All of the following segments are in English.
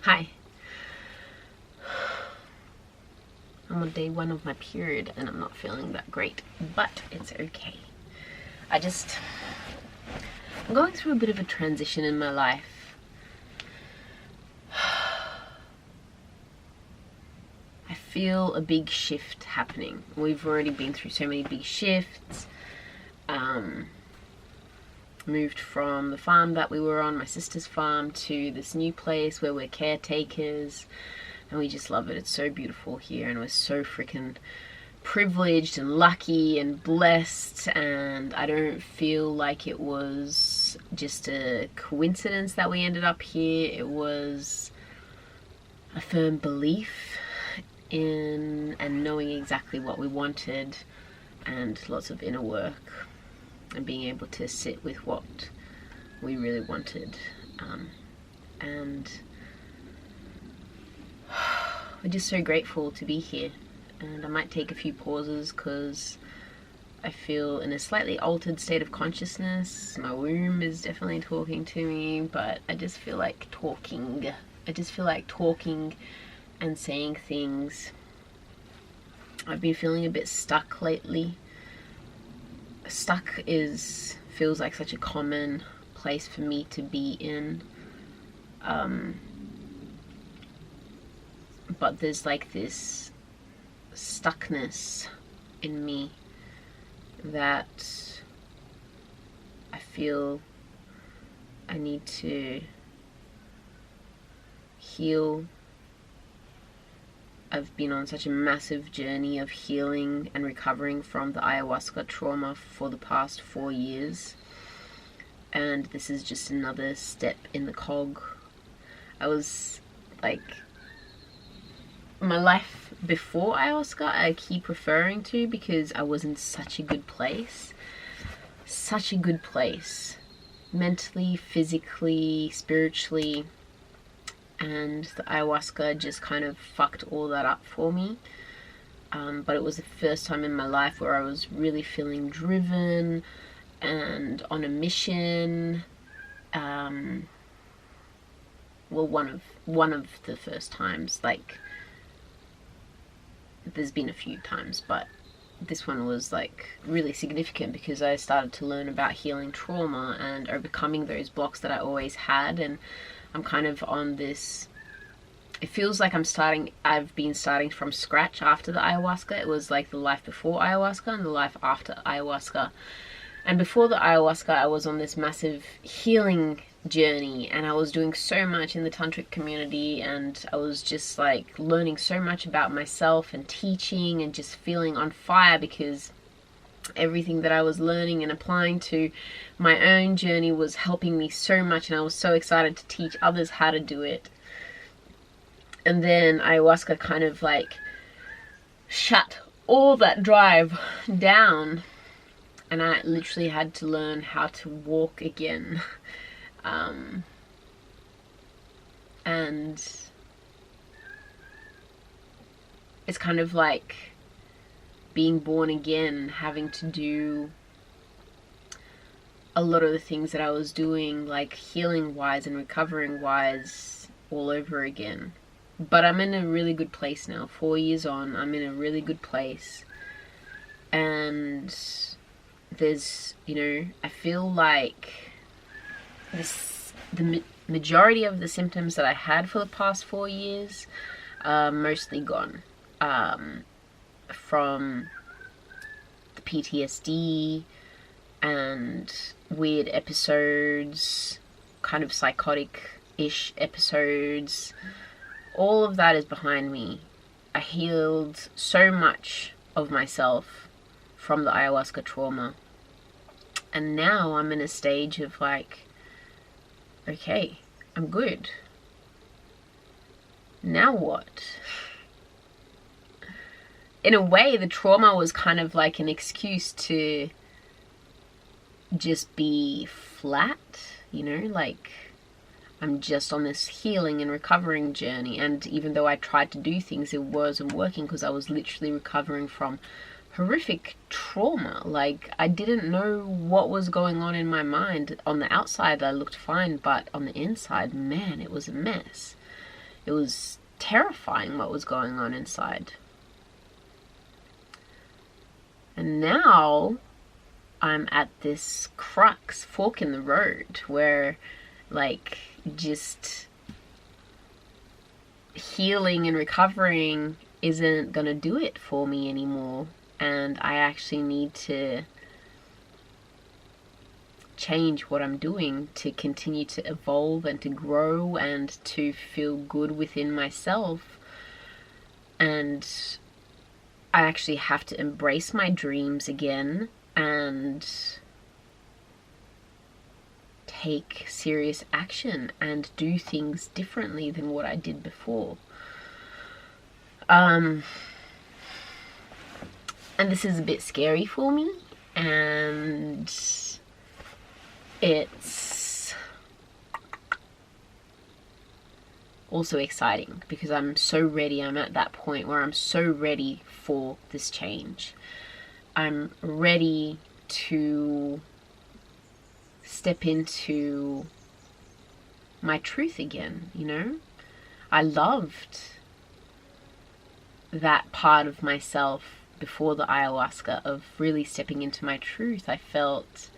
Hi. I'm on day 1 of my period and I'm not feeling that great, but it's okay. I'm going through a bit of a transition in my life. I feel a big shift happening. We've already been through so many big shifts. Moved from the farm that we were on, my sister's farm, to this new place where we're caretakers, and we just love it. It's so beautiful here, and we're so freaking privileged and lucky and blessed, and I don't feel like it was just a coincidence that we ended up here. It was a firm belief in and knowing exactly what we wanted, and lots of inner work and being able to sit with what we really wanted. And we're just so grateful to be here. And I might take a few pauses because I feel in a slightly altered state of consciousness. My womb is definitely talking to me, but I just feel like talking. I just feel like talking and saying things. I've been feeling a bit stuck lately. Stuck feels like such a common place for me to be in. But there's like this stuckness in me that I feel I need to heal. I've been on such a massive journey of healing and recovering from the ayahuasca trauma for the past 4 years, and this is just another step in the cog. I was like, my life before ayahuasca I keep referring to because I was in such a good place, mentally, physically, spiritually, and the ayahuasca just kind of fucked all that up for me. But it was the first time in my life where I was really feeling driven and on a mission. Well, one of the first times. Like, there's been a few times, but this one was like really significant because I started to learn about healing trauma and overcoming those blocks that I always had. And I'm kind of on this, it feels like I've been starting from scratch after the ayahuasca. It was like the life before ayahuasca and the life after ayahuasca. And before the ayahuasca, I was on this massive healing journey, and I was doing so much in the tantric community, and I was just like learning so much about myself and teaching and just feeling on fire because everything that I was learning and applying to my own journey was helping me so much, and I was so excited to teach others how to do it. And then ayahuasca kind of like shut all that drive down, and I literally had to learn how to walk again. And it's kind of like being born again, having to do a lot of the things that I was doing, like healing wise and recovering wise, all over again. But I'm in a really good place now. 4 years on, I'm in a really good place. And there's, I feel like the majority of the symptoms that I had for the past 4 years are mostly gone. From the PTSD and weird episodes, kind of psychotic-ish episodes, all of that is behind me. I healed so much of myself from the ayahuasca trauma, and now I'm in a stage of like, okay, I'm good. Now what? In a way, the trauma was kind of like an excuse to just be flat, like I'm just on this healing and recovering journey. And even though I tried to do things, it wasn't working because I was literally recovering from horrific trauma. Like, I didn't know what was going on in my mind. On the outside, I looked fine, but on the inside, man, it was a mess. It was terrifying what was going on inside. And now I'm at this fork in the road where, like, just healing and recovering isn't gonna do it for me anymore, and I actually need to change what I'm doing to continue to evolve and to grow and to feel good within myself. And I actually have to embrace my dreams again and take serious action and do things differently than what I did before. And this is a bit scary for me, and it's also exciting because I'm so ready. I'm at that point where I'm so ready for this change. I'm ready to step into my truth again, you know? I loved that part of myself before the ayahuasca, of really stepping into my truth. I felt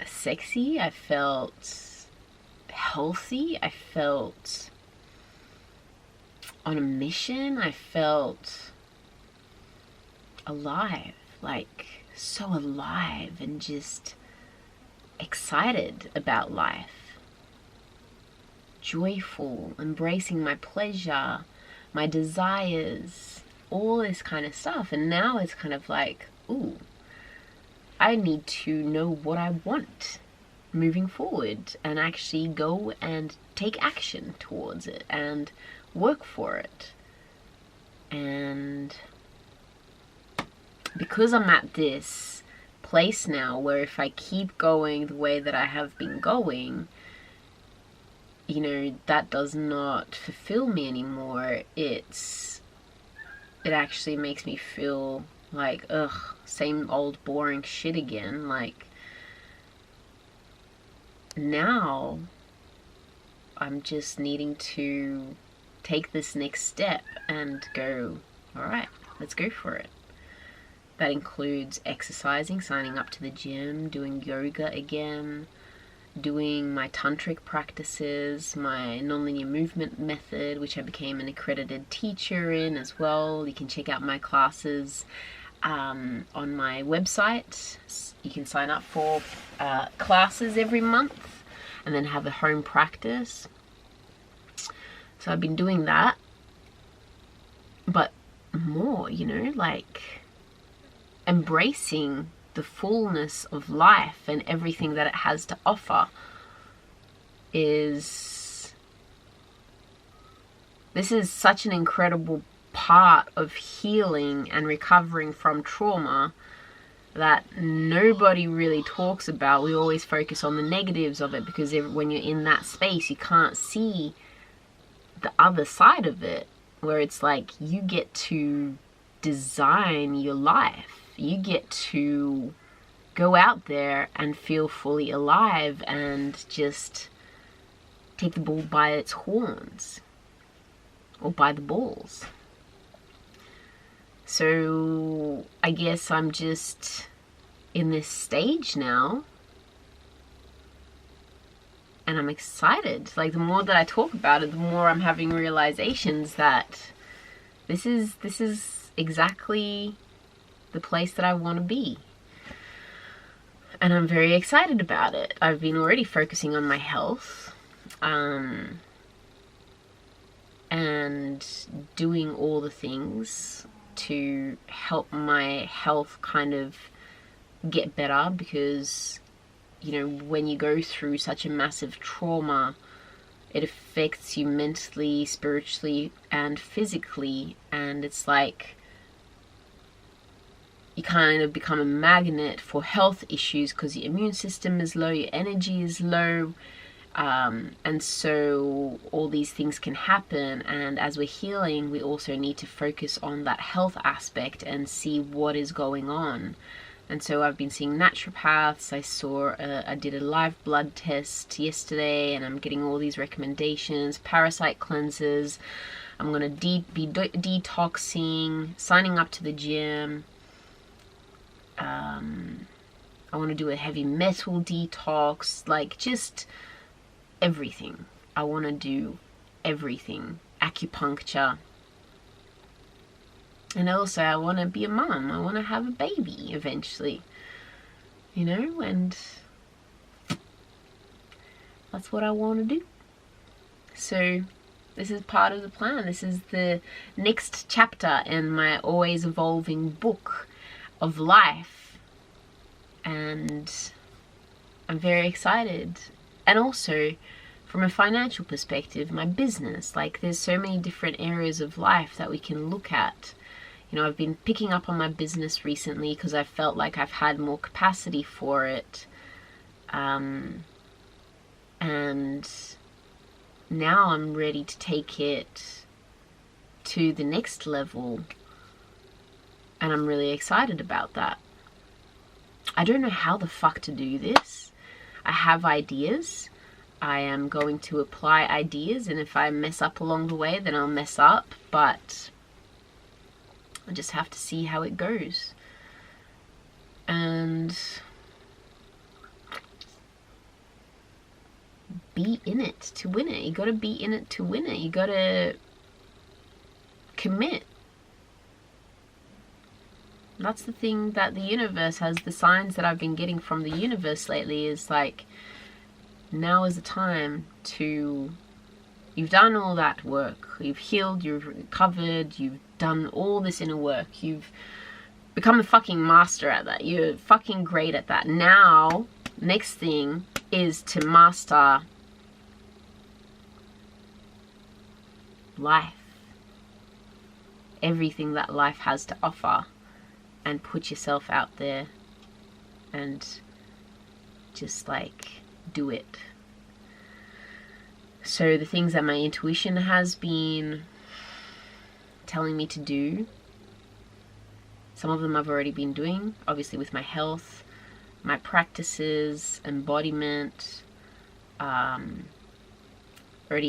sexy, I felt healthy, I felt on a mission, I felt alive, like so alive and just excited about life, joyful, embracing my pleasure, my desires, all this kind of stuff. And now it's kind of like, ooh, I need to know what I want moving forward and actually go and take action towards it and work for it. And because I'm at this place now where if I keep going the way that I have been going, you know, that does not fulfill me anymore. It actually makes me feel like, ugh, same old boring shit again. Like, now I'm just needing to take this next step and go, all right, let's go for it. That includes exercising, signing up to the gym, doing yoga again, doing my tantric practices, my nonlinear movement method, which I became an accredited teacher in as well. You can check out my classes on my website. You can sign up for classes every month and then have a home practice. So I've been doing that, but more, you know, like embracing the fullness of life and everything that it has to offer this is such an incredible part of healing and recovering from trauma that nobody really talks about. We always focus on the negatives of it because when you're in that space, you can't see the other side of it, where it's like you get to design your life. You get to go out there and feel fully alive and just take the bull by its horns, or by the balls. So I guess I'm just in this stage now, and I'm excited. Like, the more that I talk about it, the more I'm having realizations that this is exactly the place that I want to be. And I'm very excited about it. I've been already focusing on my health, and doing all the things to help my health kind of get better, because, you know, when you go through such a massive trauma, it affects you mentally, spiritually, and physically, and it's like you kind of become a magnet for health issues because your immune system is low, your energy is low, and so all these things can happen. And as we're healing, we also need to focus on that health aspect and see what is going on, And so I've been seeing naturopaths. I did a live blood test yesterday, and I'm getting all these recommendations, parasite cleansers. I'm going to be detoxing, signing up to the gym. I want to do a heavy metal detox, like just everything. I want to do everything. Acupuncture. And also I want to be a mum. I want to have a baby eventually. You know, and that's what I want to do. So this is part of the plan. This is the next chapter in my always evolving book of life. And I'm very excited. And also, from a financial perspective, my business, like there's so many different areas of life that we can look at. You know, I've been picking up on my business recently because I felt like I've had more capacity for it. And now I'm ready to take it to the next level. And I'm really excited about that. I don't know how the fuck to do this. I have ideas. I am going to apply ideas, and if I mess up along the way, then I'll mess up, but I just have to see how it goes. And be in it to win it. You gotta be in it to win it. You gotta commit. That's the thing that the universe has. The signs that I've been getting from the universe lately is like, now is the time to, you've done all that work, you've healed, you've recovered, you've done all this inner work, you've become a fucking master at that, you're fucking great at that. Now, next thing is to master life, everything that life has to offer, and put yourself out there and just like do it. So the things that my intuition has been telling me to do, some of them I've already been doing, obviously with my health, my practices, embodiment. Already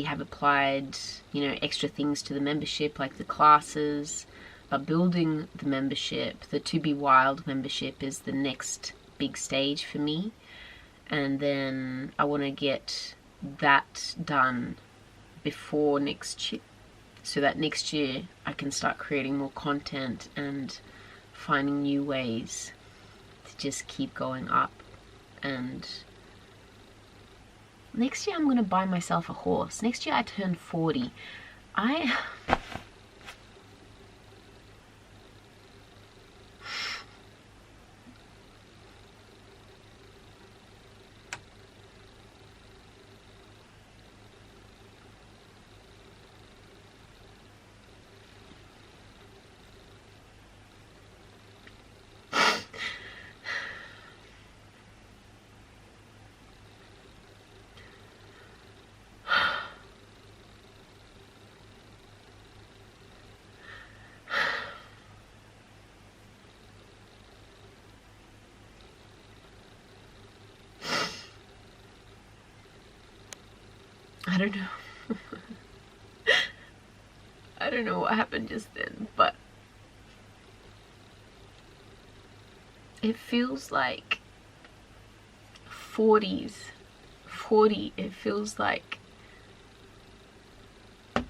have applied, you know, extra things to the membership, like the classes. But building the membership, the To Be Wild membership, is the next big stage for me. And then I want to get that done before next year, so that next year I can start creating more content and finding new ways to just keep going up. And next year I'm going to buy myself a horse. Next year I turn 40. I don't know. I don't know what happened just then, but it feels like 40, it feels like a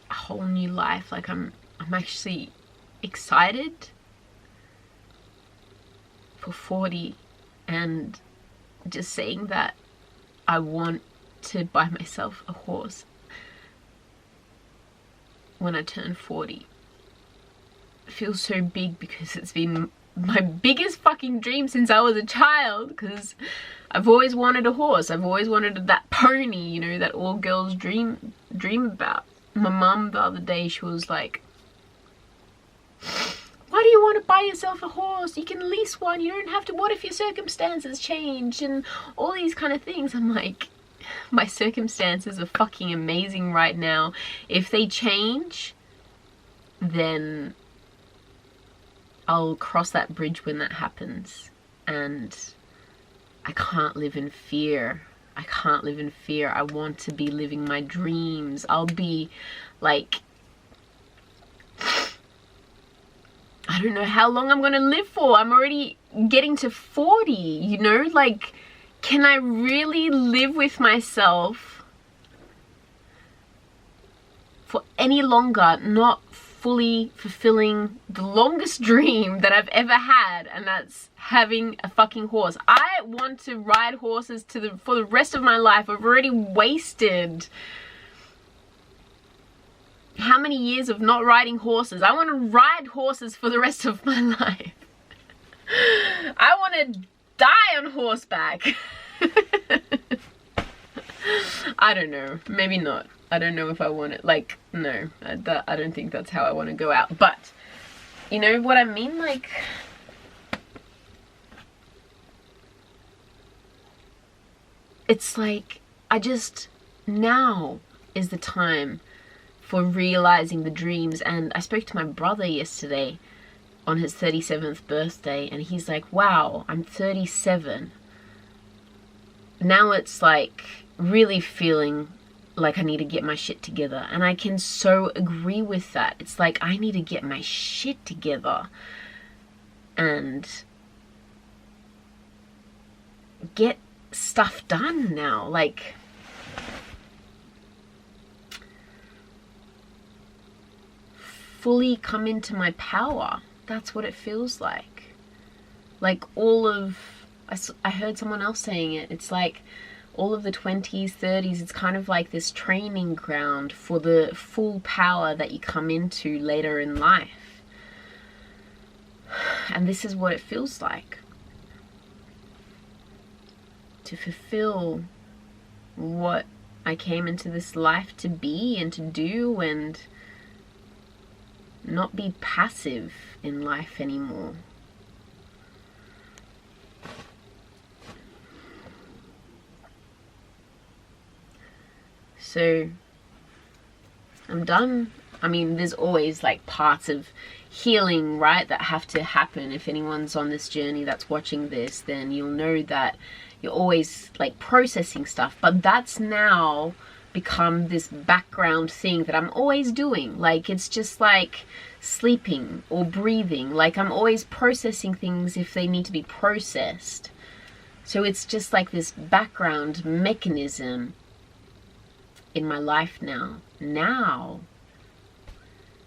whole new life. Like I'm actually excited for 40, and just saying that I want to buy myself a horse when I turn 40. It feels so big because it's been my biggest fucking dream since I was a child, because I've always wanted a horse. I've always wanted that pony, you know, that all girls dream about. My mum the other day, she was like, why do you want to buy yourself a horse? You can lease one. You don't have to. What if your circumstances change? And all these kind of things. I'm like, my circumstances are fucking amazing right now. If they change, then I'll cross that bridge when that happens. And I can't live in fear. I can't live in fear. I want to be living my dreams. I'll be like, I don't know how long I'm gonna live for. I'm already getting to 40, you know? Like, can I really live with myself for any longer, not fully fulfilling the longest dream that I've ever had, and that's having a fucking horse. I want to ride horses for the rest of my life. I've already wasted how many years of not riding horses? I want to ride horses for the rest of my life. I want to die on horseback. I don't know. Maybe not. I don't know if I want it. Like, no. I don't think that's how I want to go out. But, you know what I mean? Like, it's like, now is the time for realizing the dreams. And I spoke to my brother yesterday on his 37th birthday, and he's like, wow, I'm 37. Now it's like really feeling like I need to get my shit together. And I can so agree with that. It's like, I need to get my shit together and get stuff done now. Like, fully come into my power. That's what it feels like. Like, I heard someone else saying it. It's like all of the 20s, 30s, it's kind of like this training ground for the full power that you come into later in life. And this is what it feels like. To fulfill what I came into this life to be and to do, and not be passive in life anymore. So I'm done. I mean, there's always like parts of healing, right, that have to happen. If anyone's on this journey that's watching this, then you'll know that you're always like processing stuff. But that's now become this background thing that I'm always doing. Like, it's just like sleeping or breathing. Like, I'm always processing things if they need to be processed. So it's just like this background mechanism in my life now. Now,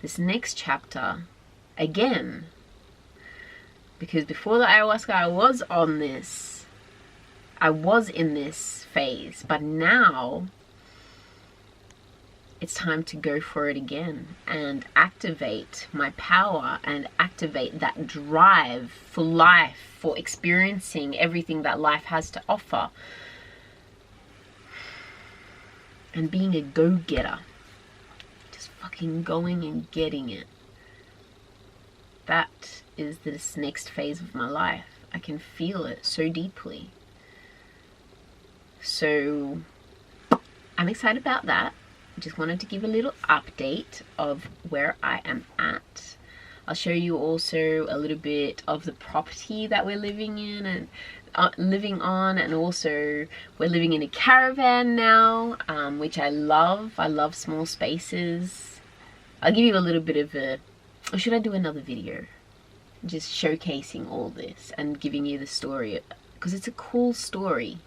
this next chapter, again, because before the ayahuasca I was in this phase, but now it's time to go for it again and activate my power and activate that drive for life, for experiencing everything that life has to offer. And being a go-getter. Just fucking going and getting it. That is this next phase of my life. I can feel it so deeply. So I'm excited about that. Just wanted to give a little update of where I am at. I'll show you also a little bit of the property that we're living in and living on, and also we're living in a caravan now, which I love. I love small spaces. I'll give you a little bit of or should I do another video just showcasing all this and giving you the story, because it's a cool story.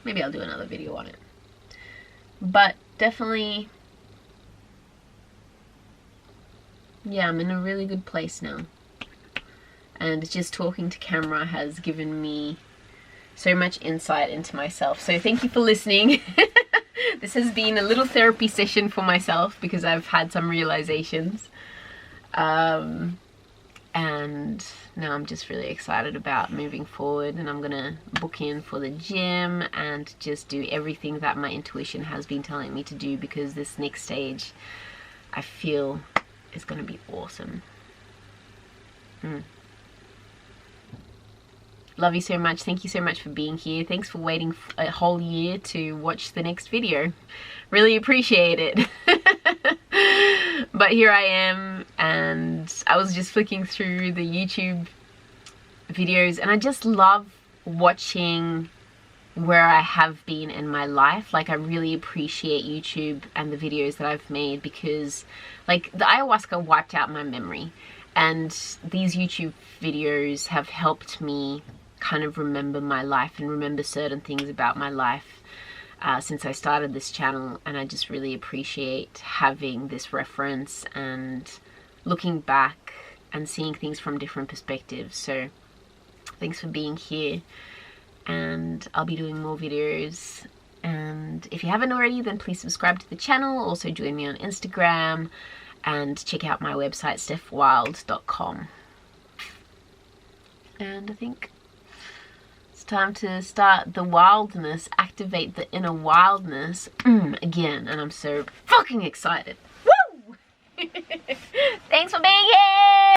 Maybe I'll do another video on it. But definitely, yeah, I'm in a really good place now. And just talking to camera has given me so much insight into myself. So thank you for listening. This has been a little therapy session for myself because I've had some realizations. And now I'm just really excited about moving forward, and I'm gonna book in for the gym and just do everything that my intuition has been telling me to do, because this next stage I feel is gonna be awesome. Love you so much. Thank you so much for being here. Thanks for waiting a whole year to watch the next video. Really appreciate it. But here I am, and I was just flicking through the YouTube videos, and I just love watching where I have been in my life. Like, I really appreciate YouTube and the videos that I've made, because like the ayahuasca wiped out my memory, and these YouTube videos have helped me kind of remember my life and remember certain things about my life since I started this channel. And I just really appreciate having this reference and looking back and seeing things from different perspectives. So thanks for being here, and I'll be doing more videos. And if you haven't already, then please subscribe to the channel. Also join me on Instagram and check out my website, stephwild.com. And I think it's time to start the wildness, activate the inner wildness again, and I'm so fucking excited. Woo! Thanks for being here!